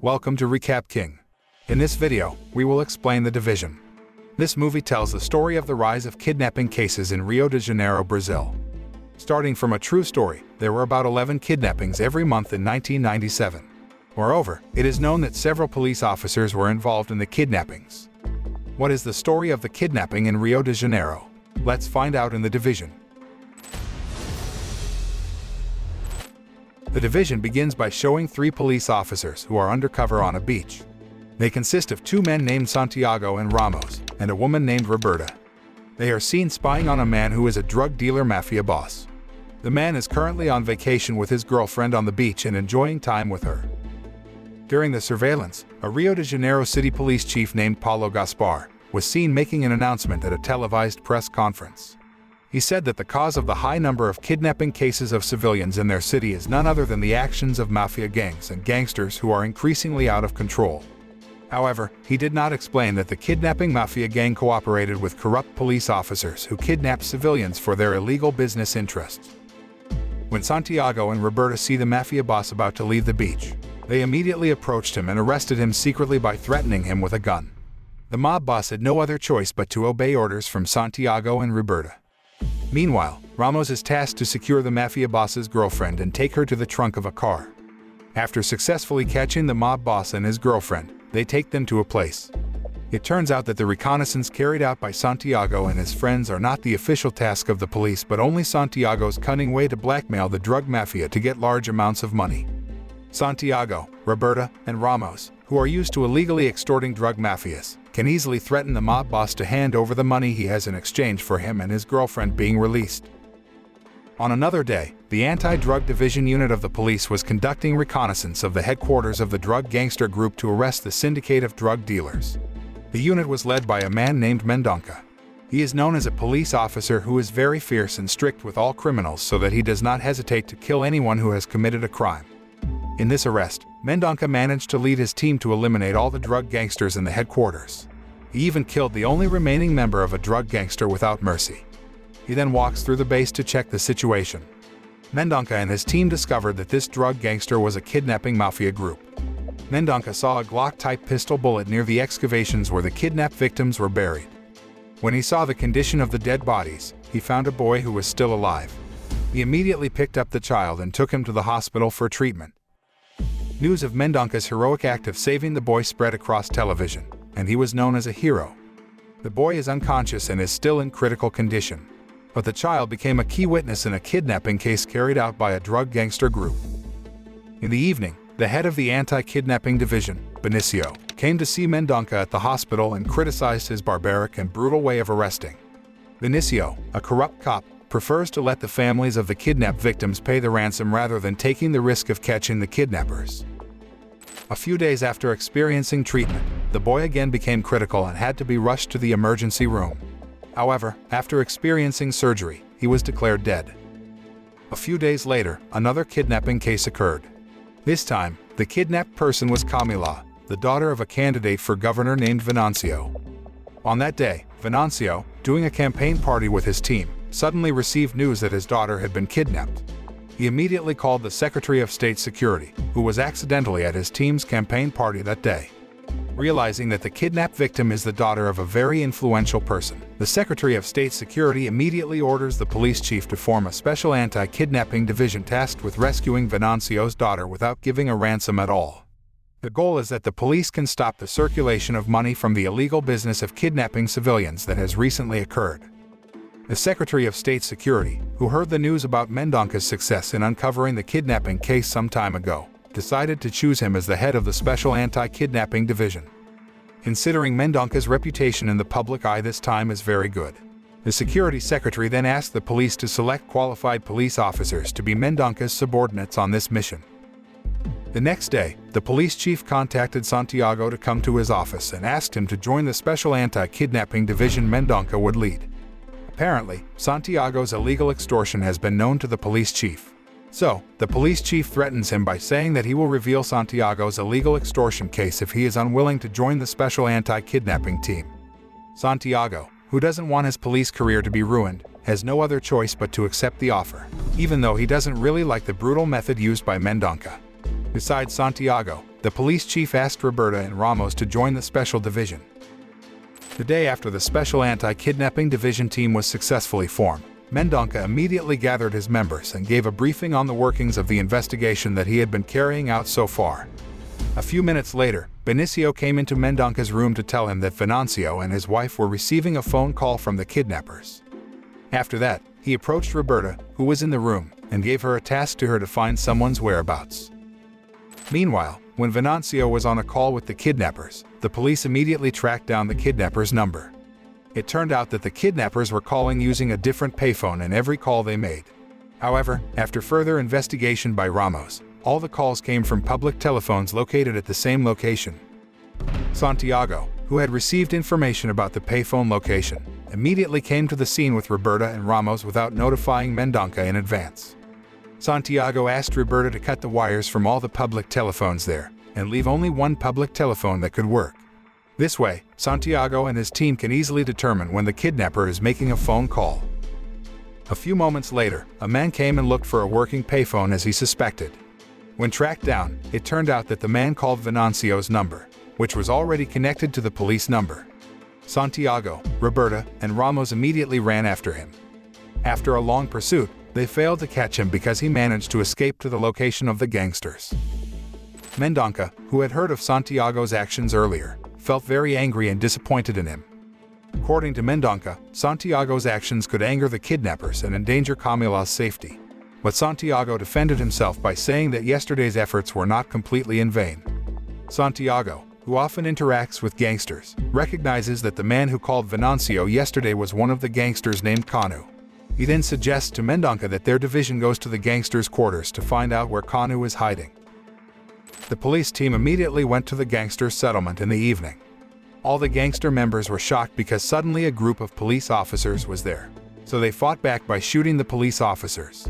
Welcome to Recap King. In this video, we will explain the division. This movie tells the story of the rise of kidnapping cases in Rio de Janeiro, Brazil. Starting from a true story, there were about 11 kidnappings every month in 1997. Moreover, it is known that several police officers were involved in the kidnappings. What is the story of the kidnapping in Rio de Janeiro? Let's find out in the division. The division begins by showing 3 police officers who are undercover on a beach. They consist of 2 men named Santiago and Ramos, and a woman named Roberta. They are seen spying on a man who is a drug dealer mafia boss. The man is currently on vacation with his girlfriend on the beach and enjoying time with her. During the surveillance, a Rio de Janeiro city police chief named Paulo Gaspar was seen making an announcement at a televised press conference. He said that the cause of the high number of kidnapping cases of civilians in their city is none other than the actions of mafia gangs and gangsters who are increasingly out of control. However, he did not explain that the kidnapping mafia gang cooperated with corrupt police officers who kidnapped civilians for their illegal business interests. When Santiago and Roberta see the mafia boss about to leave the beach, they immediately approached him and arrested him secretly by threatening him with a gun. The mob boss had no other choice but to obey orders from Santiago and Roberta. Meanwhile, Ramos is tasked to secure the mafia boss's girlfriend and take her to the trunk of a car. After successfully catching the mob boss and his girlfriend, they take them to a place. It turns out that the reconnaissance carried out by Santiago and his friends are not the official task of the police but only Santiago's cunning way to blackmail the drug mafia to get large amounts of money. Santiago, Roberta, and Ramos, who are used to illegally extorting drug mafias, can easily threaten the mob boss to hand over the money he has in exchange for him and his girlfriend being released. On another day, the anti-drug division unit of the police was conducting reconnaissance of the headquarters of the drug gangster group to arrest the syndicate of drug dealers. The unit was led by a man named Mendanka. He is known as a police officer who is very fierce and strict with all criminals so that he does not hesitate to kill anyone who has committed a crime. In this arrest, Mendanka managed to lead his team to eliminate all the drug gangsters in the headquarters. He even killed the only remaining member of a drug gangster without mercy. He then walks through the base to check the situation. Mendanka and his team discovered that this drug gangster was a kidnapping mafia group. Mendanka saw a Glock-type pistol bullet near the excavations where the kidnapped victims were buried. When he saw the condition of the dead bodies, he found a boy who was still alive. He immediately picked up the child and took him to the hospital for treatment. News of Mendanka's heroic act of saving the boy spread across television, and he was known as a hero. The boy is unconscious and is still in critical condition, but the child became a key witness in a kidnapping case carried out by a drug gangster group. In the evening, the head of the Anti-Kidnapping Division, Benicio, came to see Mendanka at the hospital and criticized his barbaric and brutal way of arresting. Benicio, a corrupt cop, prefers to let the families of the kidnapped victims pay the ransom rather than taking the risk of catching the kidnappers. A few days after experiencing treatment, the boy again became critical and had to be rushed to the emergency room. However, after experiencing surgery, he was declared dead. A few days later, another kidnapping case occurred. This time, the kidnapped person was Camila, the daughter of a candidate for governor named Venancio. On that day, Venancio, doing a campaign party with his team, suddenly received news that his daughter had been kidnapped. He immediately called the Secretary of State Security, who was accidentally at his team's campaign party that day. Realizing that the kidnapped victim is the daughter of a very influential person, the Secretary of State Security immediately orders the police chief to form a special anti-kidnapping division tasked with rescuing Venancio's daughter without giving a ransom at all. The goal is that the police can stop the circulation of money from the illegal business of kidnapping civilians that has recently occurred. The Secretary of State Security, who heard the news about Mendanka's success in uncovering the kidnapping case some time ago, decided to choose him as the head of the Special Anti-Kidnapping Division. Considering Mendanka's reputation in the public eye, this time is very good. The Security Secretary then asked the police to select qualified police officers to be Mendanka's subordinates on this mission. The next day, the police chief contacted Santiago to come to his office and asked him to join the Special Anti-Kidnapping Division Mendanka would lead. Apparently, Santiago's illegal extortion has been known to the police chief. So, the police chief threatens him by saying that he will reveal Santiago's illegal extortion case if he is unwilling to join the special anti-kidnapping team. Santiago, who doesn't want his police career to be ruined, has no other choice but to accept the offer, even though he doesn't really like the brutal method used by Mendanka. Besides Santiago, the police chief asked Roberta and Ramos to join the special division. The day after the special anti-kidnapping division team was successfully formed, Mendanka immediately gathered his members and gave a briefing on the workings of the investigation that he had been carrying out so far. A few minutes later, Benicio came into Mendanka's room to tell him that Venancio and his wife were receiving a phone call from the kidnappers. After that, he approached Roberta, who was in the room, and gave her a task to her to find someone's whereabouts. Meanwhile, when Venancio was on a call with the kidnappers, the police immediately tracked down the kidnappers' number. It turned out that the kidnappers were calling using a different payphone in every call they made. However, after further investigation by Ramos, all the calls came from public telephones located at the same location. Santiago, who had received information about the payphone location, immediately came to the scene with Roberta and Ramos without notifying Mendanka in advance. Santiago asked Roberta to cut the wires from all the public telephones there and leave only one public telephone that could work. This way, Santiago and his team can easily determine when the kidnapper is making a phone call. A few moments later, a man came and looked for a working payphone as he suspected. When tracked down, it turned out that the man called Venancio's number, which was already connected to the police number. Santiago, Roberta, and Ramos immediately ran after him. After a long pursuit, they failed to catch him because he managed to escape to the location of the gangsters. Mendanka, who had heard of Santiago's actions earlier, felt very angry and disappointed in him. According to Mendanka, Santiago's actions could anger the kidnappers and endanger Camila's safety. But Santiago defended himself by saying that yesterday's efforts were not completely in vain. Santiago, who often interacts with gangsters, recognizes that the man who called Venancio yesterday was one of the gangsters named Kanu. He then suggests to Mendanka that their division goes to the gangsters' quarters to find out where Kanu is hiding. The police team immediately went to the gangsters' settlement in the evening. All the gangster members were shocked because suddenly a group of police officers was there, so they fought back by shooting the police officers.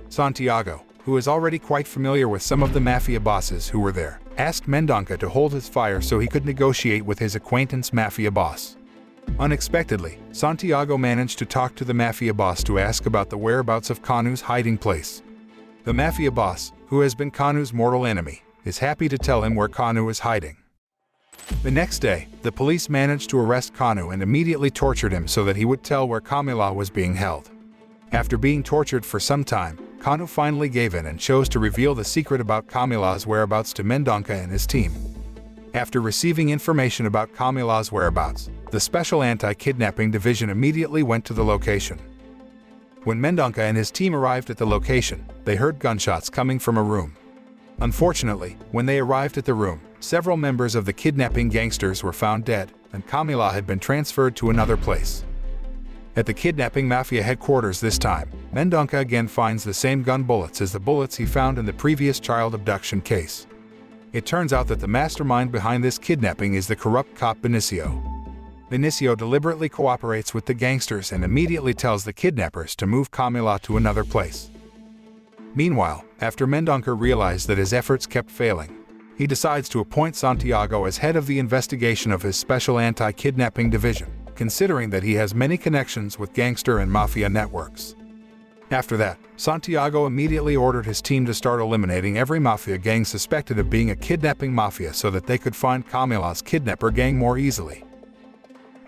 Santiago, who is already quite familiar with some of the mafia bosses who were there, asked Mendanka to hold his fire so he could negotiate with his acquaintance mafia boss. Unexpectedly, Santiago managed to talk to the mafia boss to ask about the whereabouts of Kanu's hiding place. The mafia boss, who has been Kanu's mortal enemy, is happy to tell him where Kanu is hiding. The next day, the police managed to arrest Kanu and immediately tortured him so that he would tell where Camila was being held. After being tortured for some time, Kanu finally gave in and chose to reveal the secret about Camila's whereabouts to Mendanka and his team. After receiving information about Camila's whereabouts, the Special Anti-Kidnapping Division immediately went to the location. When Mendanka and his team arrived at the location, they heard gunshots coming from a room. Unfortunately, when they arrived at the room, several members of the kidnapping gangsters were found dead, and Camila had been transferred to another place. At the kidnapping mafia headquarters this time, Mendanka again finds the same gun bullets as the bullets he found in the previous child abduction case. It turns out that the mastermind behind this kidnapping is the corrupt cop Benicio. Benicio deliberately cooperates with the gangsters and immediately tells the kidnappers to move Camila to another place. Meanwhile, after Mendanka realized that his efforts kept failing, he decides to appoint Santiago as head of the investigation of his Special Anti-Kidnapping Division, considering that he has many connections with gangster and mafia networks. After that, Santiago immediately ordered his team to start eliminating every mafia gang suspected of being a kidnapping mafia so that they could find Camila's kidnapper gang more easily.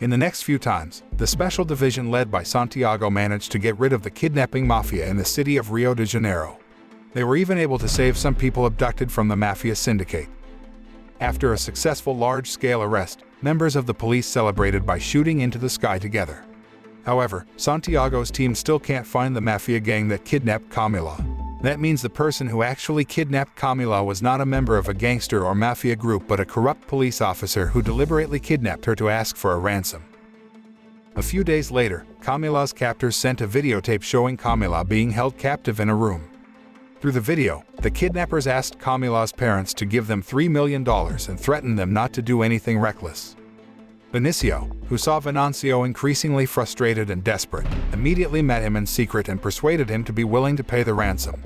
In the next few times, the special division led by Santiago managed to get rid of the kidnapping mafia in the city of Rio de Janeiro. They were even able to save some people abducted from the mafia syndicate. After a successful large-scale arrest, members of the police celebrated by shooting into the sky together. However, Santiago's team still can't find the mafia gang that kidnapped Camila. That means the person who actually kidnapped Camila was not a member of a gangster or mafia group but a corrupt police officer who deliberately kidnapped her to ask for a ransom. A few days later, Camila's captors sent a videotape showing Camila being held captive in a room. Through the video, the kidnappers asked Camila's parents to give them $3 million and threatened them not to do anything reckless. Benicio, who saw Venancio increasingly frustrated and desperate, immediately met him in secret and persuaded him to be willing to pay the ransom.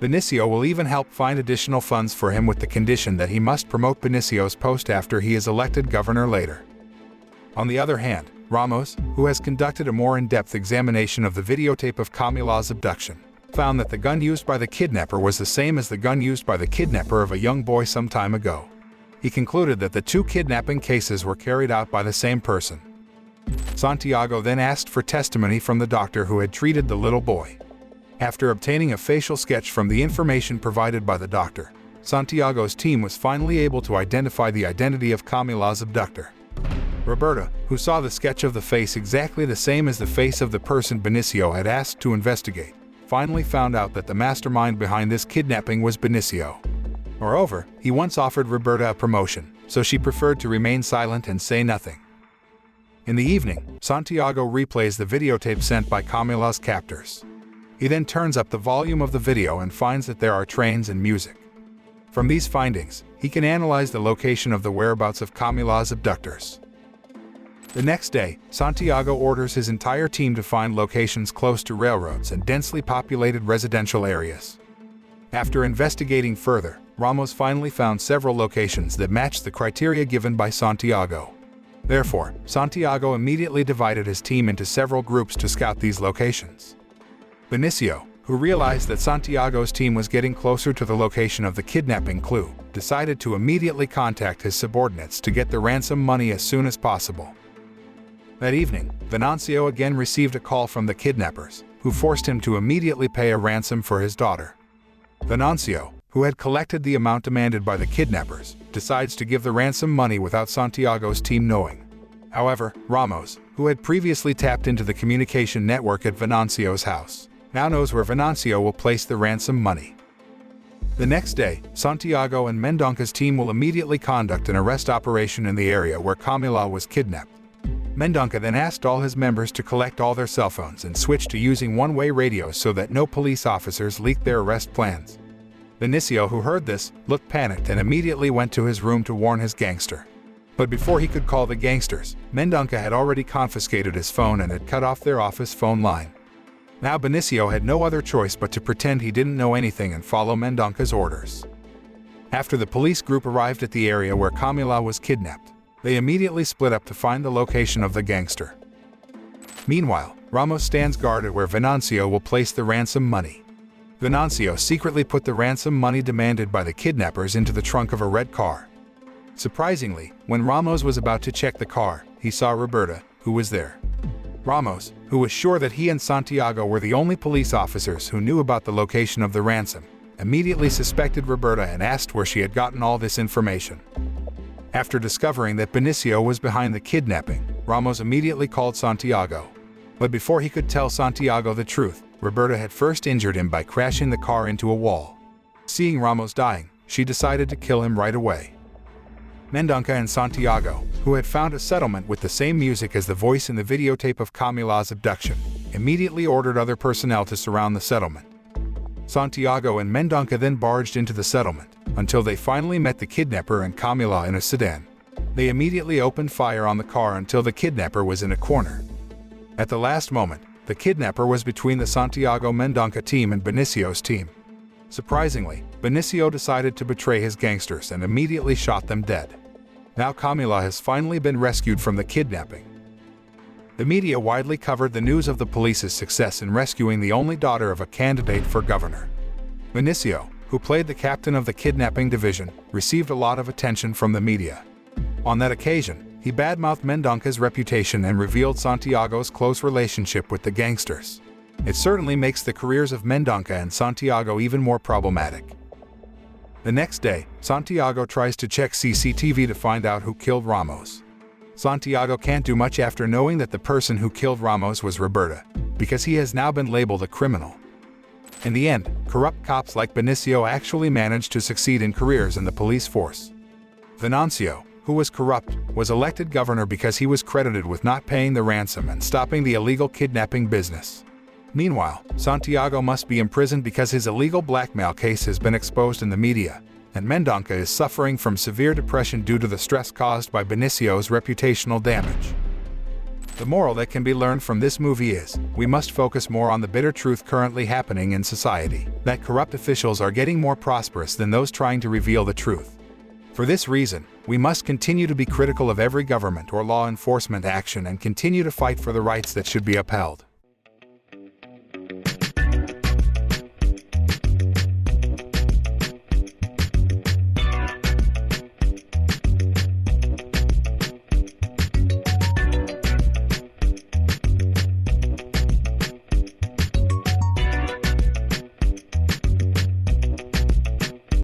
Benicio will even help find additional funds for him with the condition that he must promote Benicio's post after he is elected governor later. On the other hand, Ramos, who has conducted a more in-depth examination of the videotape of Camila's abduction, found that the gun used by the kidnapper was the same as the gun used by the kidnapper of a young boy some time ago. He concluded that the two kidnapping cases were carried out by the same person. Santiago then asked for testimony from the doctor who had treated the little boy. After obtaining a facial sketch from the information provided by the doctor, Santiago's team was finally able to identify the identity of Camila's abductor. Roberta, who saw the sketch of the face exactly the same as the face of the person Benicio had asked to investigate, finally found out that the mastermind behind this kidnapping was Benicio. Moreover, he once offered Roberta a promotion, so she preferred to remain silent and say nothing. In the evening, Santiago replays the videotape sent by Camila's captors. He then turns up the volume of the video and finds that there are trains and music. From these findings, he can analyze the location of the whereabouts of Camila's abductors. The next day, Santiago orders his entire team to find locations close to railroads and densely populated residential areas. After investigating further, Ramos finally found several locations that matched the criteria given by Santiago. Therefore, Santiago immediately divided his team into several groups to scout these locations. Benicio, who realized that Santiago's team was getting closer to the location of the kidnapping clue, decided to immediately contact his subordinates to get the ransom money as soon as possible. That evening, Venancio again received a call from the kidnappers, who forced him to immediately pay a ransom for his daughter. Venancio, who had collected the amount demanded by the kidnappers, decides to give the ransom money without Santiago's team knowing. However, Ramos, who had previously tapped into the communication network at Venancio's house, now knows where Venancio will place the ransom money. The next day, Santiago and Mendanka's team will immediately conduct an arrest operation in the area where Camila was kidnapped. Mendanka then asked all his members to collect all their cell phones and switch to using one-way radios so that no police officers leaked their arrest plans. Benicio, who heard this, looked panicked and immediately went to his room to warn his gangster. But before he could call the gangsters, Mendanka had already confiscated his phone and had cut off their office phone line. Now Benicio had no other choice but to pretend he didn't know anything and follow Mendanka's orders. After the police group arrived at the area where Camila was kidnapped, they immediately split up to find the location of the gangster. Meanwhile, Ramos stands guard at where Venancio will place the ransom money. Venancio secretly put the ransom money demanded by the kidnappers into the trunk of a red car. Surprisingly, when Ramos was about to check the car, he saw Roberta, who was there. Ramos, who was sure that he and Santiago were the only police officers who knew about the location of the ransom, immediately suspected Roberta and asked where she had gotten all this information. After discovering that Benicio was behind the kidnapping, Ramos immediately called Santiago. But before he could tell Santiago the truth, Roberta had first injured him by crashing the car into a wall. Seeing Ramos dying, she decided to kill him right away. Mendanka and Santiago, who had found a settlement with the same music as the voice in the videotape of Camila's abduction, immediately ordered other personnel to surround the settlement. Santiago and Mendanka then barged into the settlement, until they finally met the kidnapper and Camila in a sedan. They immediately opened fire on the car until the kidnapper was in a corner. At the last moment, the kidnapper was between the Santiago-Mendanka team and Benicio's team. Surprisingly, Benicio decided to betray his gangsters and immediately shot them dead. Now Camila has finally been rescued from the kidnapping. The media widely covered the news of the police's success in rescuing the only daughter of a candidate for governor. Benicio, who played the captain of the kidnapping division, received a lot of attention from the media. On that occasion, he badmouthed Mendanka's reputation and revealed Santiago's close relationship with the gangsters. It certainly makes the careers of Mendanka and Santiago even more problematic. The next day, Santiago tries to check CCTV to find out who killed Ramos. Santiago can't do much after knowing that the person who killed Ramos was Roberta, because he has now been labeled a criminal. In the end, corrupt cops like Benicio actually managed to succeed in careers in the police force. Venancio, who was corrupt, was elected governor because he was credited with not paying the ransom and stopping the illegal kidnapping business. Meanwhile, Santiago must be imprisoned because his illegal blackmail case has been exposed in the media, and Mendanka is suffering from severe depression due to the stress caused by Benicio's reputational damage. The moral that can be learned from this movie is, we must focus more on the bitter truth currently happening in society, that corrupt officials are getting more prosperous than those trying to reveal the truth. For this reason, we must continue to be critical of every government or law enforcement action and continue to fight for the rights that should be upheld.